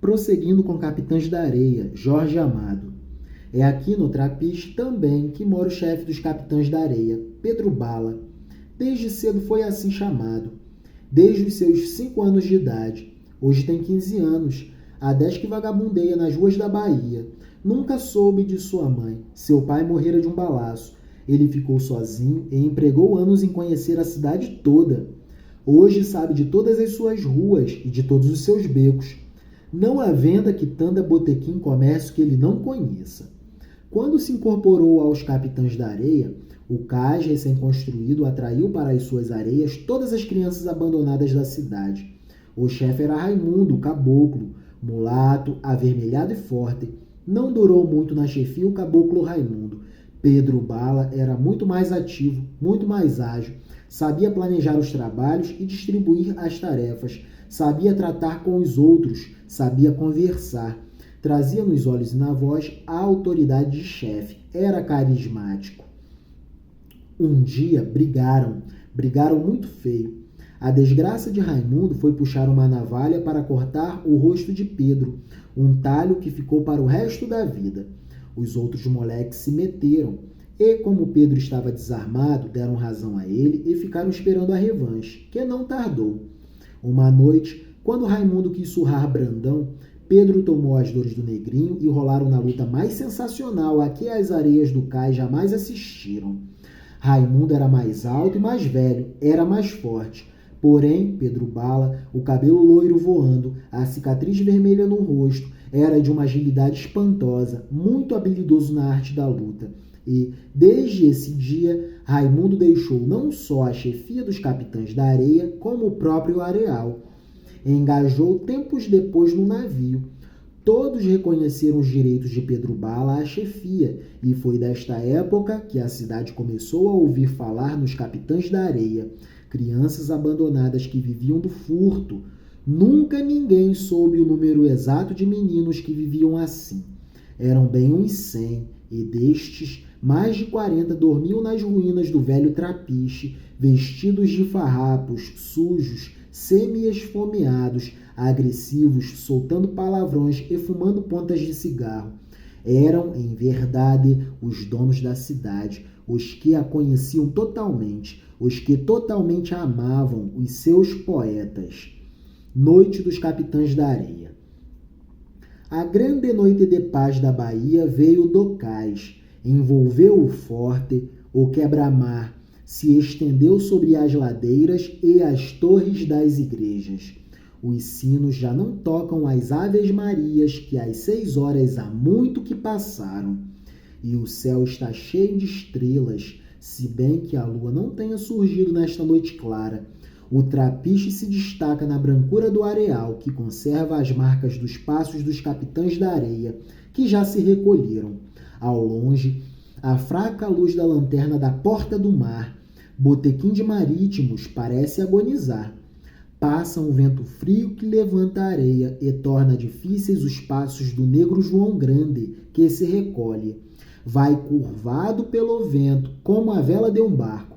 prosseguindo com Capitães da Areia, Jorge Amado. É aqui no Trapiche também que mora o chefe dos Capitães da Areia, Pedro Bala. Desde cedo foi assim chamado. Desde os seus 5 anos de idade. Hoje tem 15 anos. Há 10 que vagabundeia nas ruas da Bahia. Nunca soube de sua mãe. Seu pai morrera de um balaço. Ele ficou sozinho e empregou anos em conhecer a cidade toda. Hoje sabe de todas as suas ruas e de todos os seus becos. Não há venda, quitanda, botequim, comércio que ele não conheça. Quando se incorporou aos Capitães da Areia, o cais recém-construído atraiu para as suas areias todas as crianças abandonadas da cidade. O chefe era Raimundo, caboclo, mulato, avermelhado e forte. Não durou muito na chefia o caboclo Raimundo. Pedro Bala era muito mais ativo, muito mais ágil. Sabia planejar os trabalhos e distribuir as tarefas. Sabia tratar com os outros, sabia conversar. Trazia nos olhos e na voz a autoridade de chefe. Era carismático. Um dia brigaram muito feio. A desgraça de Raimundo foi puxar uma navalha para cortar o rosto de Pedro, um talho que ficou para o resto da vida. Os outros moleques se meteram e, como Pedro estava desarmado, deram razão a ele e ficaram esperando a revanche, que não tardou. Uma noite, quando Raimundo quis surrar Brandão, Pedro tomou as dores do negrinho e rolaram na luta mais sensacional a que as areias do cais jamais assistiram. Raimundo era mais alto e mais velho, era mais forte. Porém, Pedro Bala, o cabelo loiro voando, a cicatriz vermelha no rosto, era de uma agilidade espantosa, muito habilidoso na arte da luta. E, desde esse dia, Raimundo deixou não só a chefia dos Capitães da Areia, como o próprio areal. Engajou tempos depois no navio. Todos reconheceram os direitos de Pedro Bala à chefia, e foi desta época que a cidade começou a ouvir falar nos Capitães da Areia, crianças abandonadas que viviam do furto. Nunca ninguém soube o número exato de meninos que viviam assim. Eram bem uns 100, e destes, mais de 40 dormiam nas ruínas do velho Trapiche, vestidos de farrapos, sujos, semi-esfomeados, agressivos, soltando palavrões e fumando pontas de cigarro. Eram, em verdade, os donos da cidade, os que a conheciam totalmente, os que totalmente amavam, os seus poetas. Noite dos Capitães da Areia. A grande noite de paz da Bahia veio do cais, envolveu o forte, o quebra-mar, se estendeu sobre as ladeiras e as torres das igrejas. Os sinos já não tocam as Aves-Marias que às 6 horas há muito que passaram. E o céu está cheio de estrelas, se bem que a lua não tenha surgido nesta noite clara. O Trapiche se destaca na brancura do areal, que conserva as marcas dos passos dos Capitães da Areia, que já se recolheram. Ao longe, a fraca luz da lanterna da Porta do Mar, botequim de marítimos, parece agonizar. Passa um vento frio que levanta a areia e torna difíceis os passos do negro João Grande, que se recolhe. Vai curvado pelo vento, como a vela de um barco.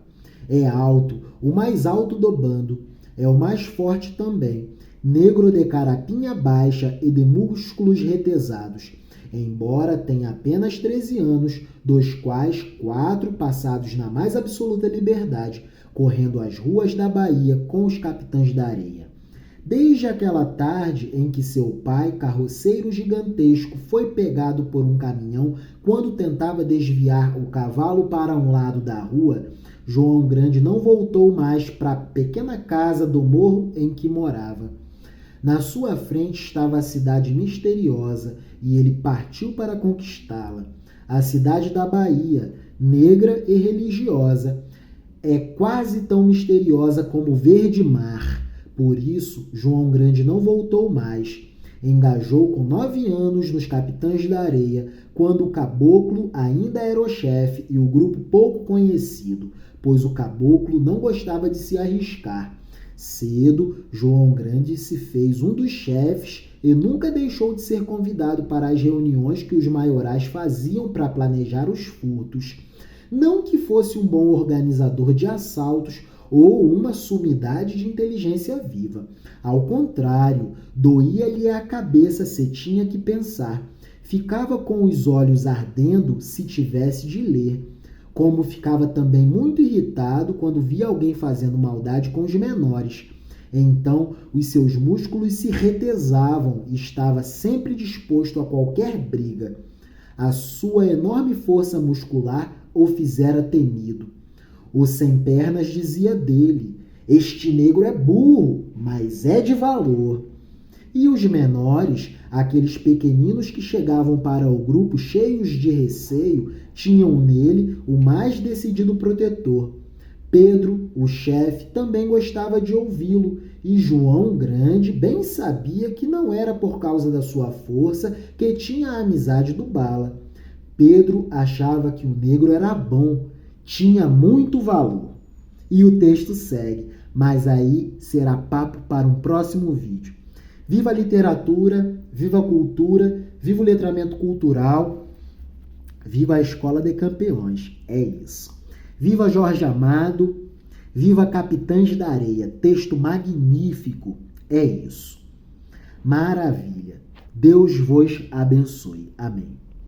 É alto, o mais alto do bando. É o mais forte também. Negro de carapinha baixa e de músculos retesados. Embora tenha apenas 13 anos, dos quais 4 passados na mais absoluta liberdade, correndo as ruas da Bahia com os Capitães da Areia. Desde aquela tarde em que seu pai, carroceiro gigantesco, foi pegado por um caminhão quando tentava desviar o cavalo para um lado da rua, João Grande não voltou mais para a pequena casa do morro em que morava. Na sua frente estava a cidade misteriosa e ele partiu para conquistá-la. A cidade da Bahia, negra e religiosa, é quase tão misteriosa como o verde mar. Por isso, João Grande não voltou mais. Engajou com 9 anos nos Capitães da Areia, quando o caboclo ainda era o chefe e o grupo pouco conhecido, pois o caboclo não gostava de se arriscar. Cedo, João Grande se fez um dos chefes e nunca deixou de ser convidado para as reuniões que os maiorais faziam para planejar os furtos. Não que fosse um bom organizador de assaltos ou uma sumidade de inteligência viva. Ao contrário, doía-lhe a cabeça se tinha que pensar. Ficava com os olhos ardendo se tivesse de ler. Como ficava também muito irritado quando via alguém fazendo maldade com os menores. Então, os seus músculos se retesavam e estava sempre disposto a qualquer briga. A sua enorme força muscular o fizera temido. O sem-pernas dizia dele: este negro é burro, mas é de valor. E os menores, aqueles pequeninos que chegavam para o grupo cheios de receio, tinham nele o mais decidido protetor. Pedro, o chefe, também gostava de ouvi-lo, e João Grande bem sabia que não era por causa da sua força que tinha a amizade do Bala. Pedro achava que o negro era bom, tinha muito valor. E o texto segue, mas aí será papo para um próximo vídeo. Viva a literatura, viva a cultura, viva o letramento cultural, viva a Escola de Campeões. É isso. Viva Jorge Amado, viva Capitães da Areia. Texto magnífico. É isso. Maravilha. Deus vos abençoe. Amém.